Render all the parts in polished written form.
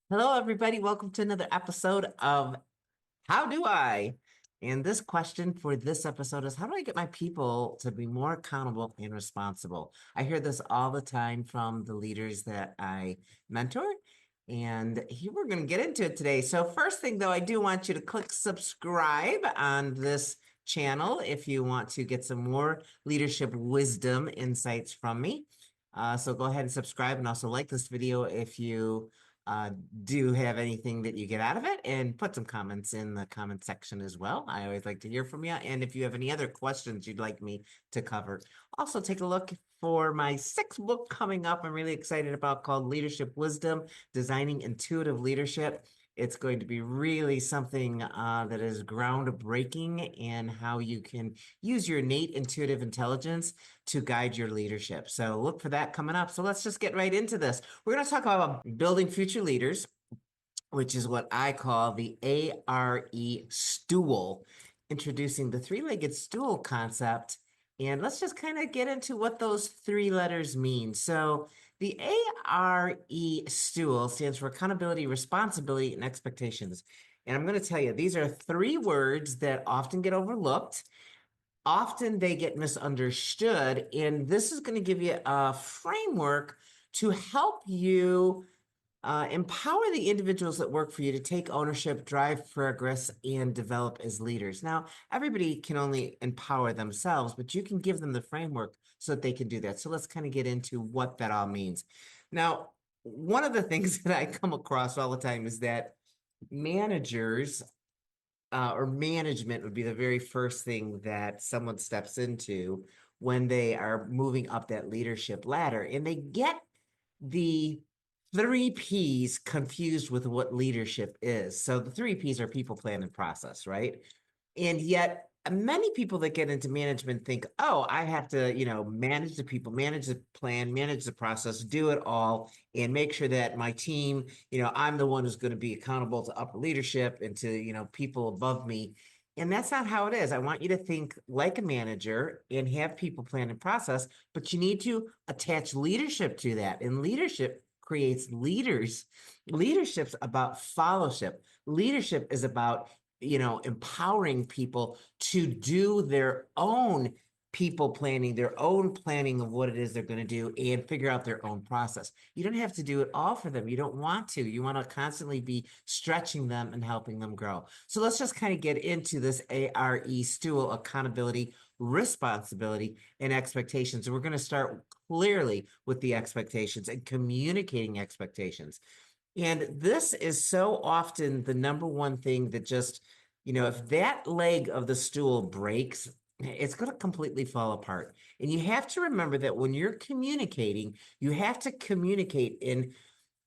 Hello, everybody. Welcome to another episode of How Do I? And this question for this episode is how do I get my people to be more accountable and responsible? I hear this all the time from the leaders that I mentor. And here we're going to get into it today. So, first thing though, I do want you to click subscribe on this channel if you want to get some more leadership wisdom insights from me. So go ahead and subscribe and also like this video if you uh, do have anything that you get out of it, and put some comments in the comment section as well. I always like to hear from you. And if you have any other questions you'd like me to cover, also take a look for my sixth book coming up. I'm really excited about called Leadership Wisdom, Designing Intuitive Leadership. It's going to be really something that is groundbreaking in how you can use your innate intuitive intelligence to guide your leadership. So look for that coming up. So let's just get right into this. We're going to talk about building future leaders, which is what I call the ARE stool, introducing the three-legged stool concept. And let's just kind of get into what those three letters mean. So the ARE stool stands for accountability, responsibility, and expectations. And I'm going to tell you, these are three words that often get overlooked. Often they get misunderstood. And this is going to give you a framework to help you empower the individuals that work for you to take ownership, drive progress, and develop as leaders. Now, everybody can only empower themselves, but you can give them the framework so that they can do that. So let's kind of get into what that all means. Now, one of the things that I come across all the time is that managers or management would be the very first thing that someone steps into when they are moving up that leadership ladder. And they get the three P's confused with what leadership is. So the three P's are people, plan, and process, right? And yet many people that get into management think, oh, I have to, manage the people, manage the plan, manage the process, do it all, and make sure that my team, I'm the one who's going to be accountable to upper leadership and to, people above me. And that's not how it is. I want you to think like a manager and have people plan and process, but you need to attach leadership to that. And leadership creates leaders. Leadership's about fellowship. Leadership is about empowering people to do their own people planning, their own planning of what it is they're going to do and figure out their own process. You don't have to do it all for them. You don't want to. You want to constantly be stretching them and helping them grow. So let's just kind of get into this ARE stool: accountability, responsibility, and expectations. And we're going to start clearly with the expectations and communicating expectations. And this is so often the number one thing that just, if that leg of the stool breaks, it's going to completely fall apart. And you have to remember that when you're communicating, you have to communicate in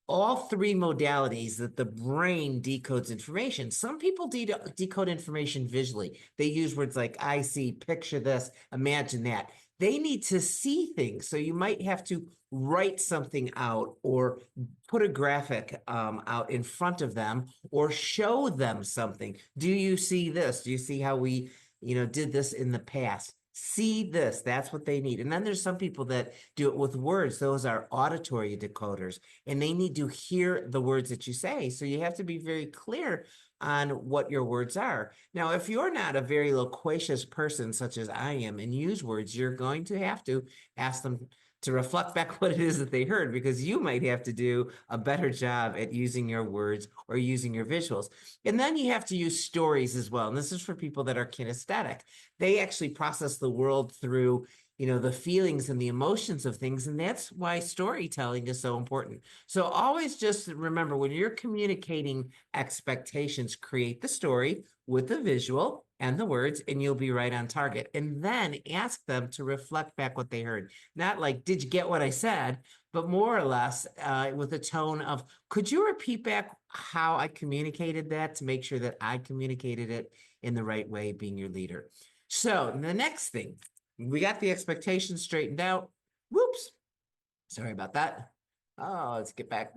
all three modalities that the brain decodes information. Some people decode information visually. They use words like I see, picture this, imagine that. They need to see things. So you might have to write something out or put a graphic out in front of them or show them something. Do you see this? Do you see how we, did this in the past? See this. That's what they need. And then there's some people that do it with words. Those are auditory decoders, and they need to hear the words that you say. So you have to be very clear on what your words are. Now, if you're not a very loquacious person, such as I am, and use words, you're going to have to ask them to reflect back what it is that they heard, because you might have to do a better job at using your words or using your visuals. And then you have to use stories as well. And this is for people that are kinesthetic. They actually process the world through the feelings and the emotions of things. And that's why storytelling is so important. So always just remember, when you're communicating expectations, create the story with the visual and the words, and you'll be right on target. And then ask them to reflect back what they heard. Not like, did you get what I said? But more or less with a tone of, could you repeat back how I communicated that to make sure that I communicated it in the right way, being your leader. So the next thing, we got the expectations straightened out. Whoops. Sorry about that. Oh, let's get back.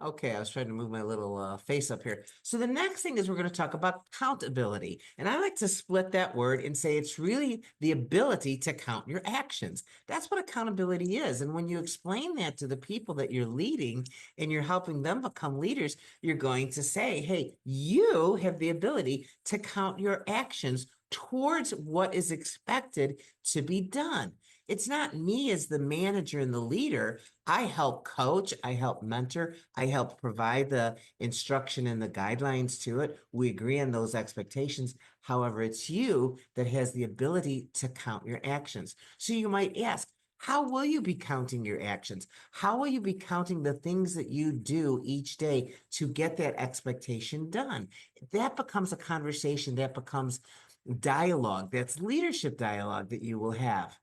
Okay, I was trying to move my little face up here. So the next thing is we're going to talk about accountability. And I like to split that word and say it's really the ability to count your actions. That's what accountability is. And when you explain that to the people that you're leading and you're helping them become leaders, you're going to say, hey, you have the ability to count your actions towards what is expected to be done. It's not me as the manager and the leader. I help coach, I help mentor, I help provide the instruction and the guidelines to it. We agree on those expectations. However, it's you that has the ability to count your actions. So you might ask, how will you be counting your actions? How will you be counting the things that you do each day to get that expectation done? That becomes a conversation, that becomes dialogue. That's leadership dialogue that you will have.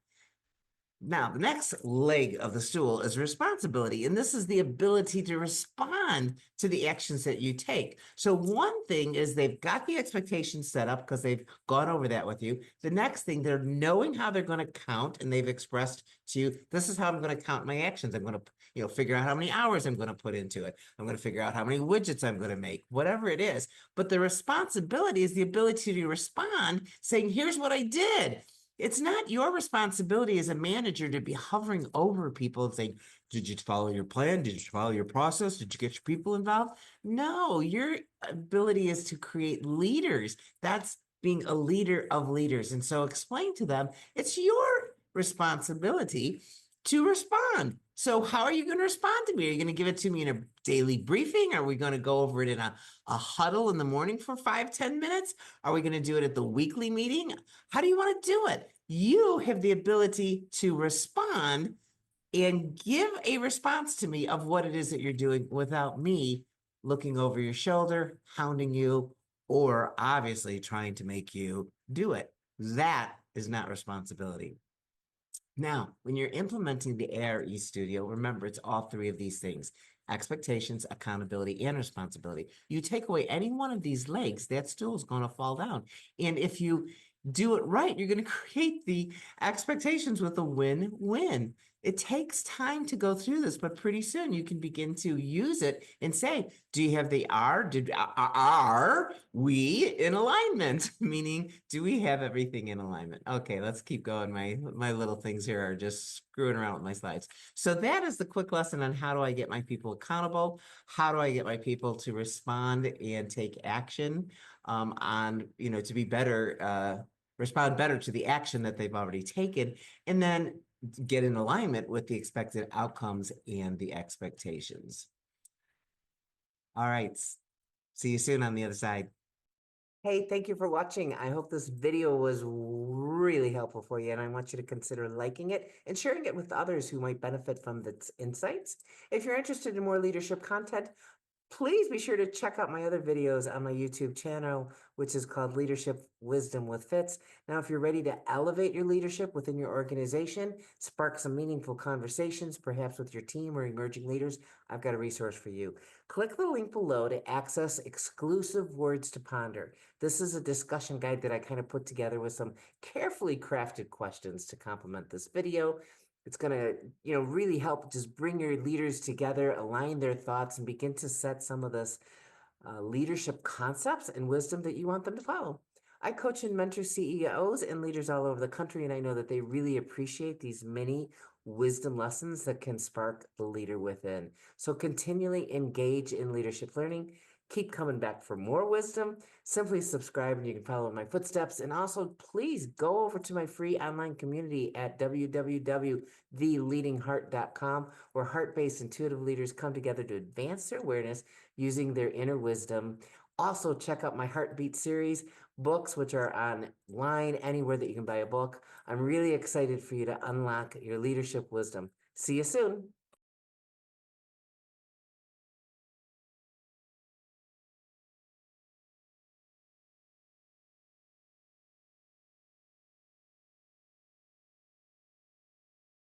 Now, the next leg of the stool is responsibility, and this is the ability to respond to the actions that you take. So one thing is they've got the expectations set up because they've gone over that with you. The next thing, they're knowing how they're going to count, and they've expressed to you, this is how I'm going to count my actions. I'm going to, figure out how many hours I'm going to put into it. I'm going to figure out how many widgets I'm going to make, whatever it is. But the responsibility is the ability to respond, saying, here's what I did. It's not your responsibility as a manager to be hovering over people and saying, did you follow your plan? Did you follow your process? Did you get your people involved? No, your ability is to create leaders. That's being a leader of leaders. And so explain to them, it's your responsibility to respond. So how are you going to respond to me? Are you going to give it to me in a daily briefing? Are we going to go over it in a huddle in the morning for 5-10 minutes? Are we going to do it at the weekly meeting? How do you want to do it? You have the ability to respond and give a response to me of what it is that you're doing without me looking over your shoulder, hounding you, or obviously trying to make you do it. That is not responsibility. Now, when you're implementing the ARE Studio, remember it's all three of these things: expectations, accountability, and responsibility. You take away any one of these legs, that stool is going to fall down. And if you do it right, you're going to create the expectations with a win-win. It takes time to go through this, but pretty soon you can begin to use it and say, do you have the are we in alignment? Meaning, do we have everything in alignment? Okay, let's keep going. My little things here are just screwing around with my slides. So that is the quick lesson on how do I get my people accountable? How do I get my people to respond and take action to be better, respond better to the action that they've already taken, and then get in alignment with the expected outcomes and the expectations. All right. See you soon on the other side. Hey, thank you for watching. I hope this video was really helpful for you, and I want you to consider liking it and sharing it with others who might benefit from its insights. If you're interested in more leadership content, please be sure to check out my other videos on my YouTube channel, which is called Leadership Wisdom with Fitz. Now, if you're ready to elevate your leadership within your organization, spark some meaningful conversations, perhaps with your team or emerging leaders, I've got a resource for you. Click the link below to access exclusive words to ponder. This is a discussion guide that I kind of put together with some carefully crafted questions to complement this video. It's going to, really help just bring your leaders together, align their thoughts, and begin to set some of this leadership concepts and wisdom that you want them to follow. I coach and mentor CEOs and leaders all over the country, and I know that they really appreciate these mini wisdom lessons that can spark the leader within. So continually engage in leadership learning. Keep coming back for more wisdom. Simply subscribe and you can follow my footsteps. And also, please go over to my free online community at www.theleadingheart.com, where heart-based intuitive leaders come together to advance their awareness using their inner wisdom. Also, check out my Heartbeat series books, which are online anywhere that you can buy a book. I'm really excited for you to unlock your leadership wisdom. See you soon.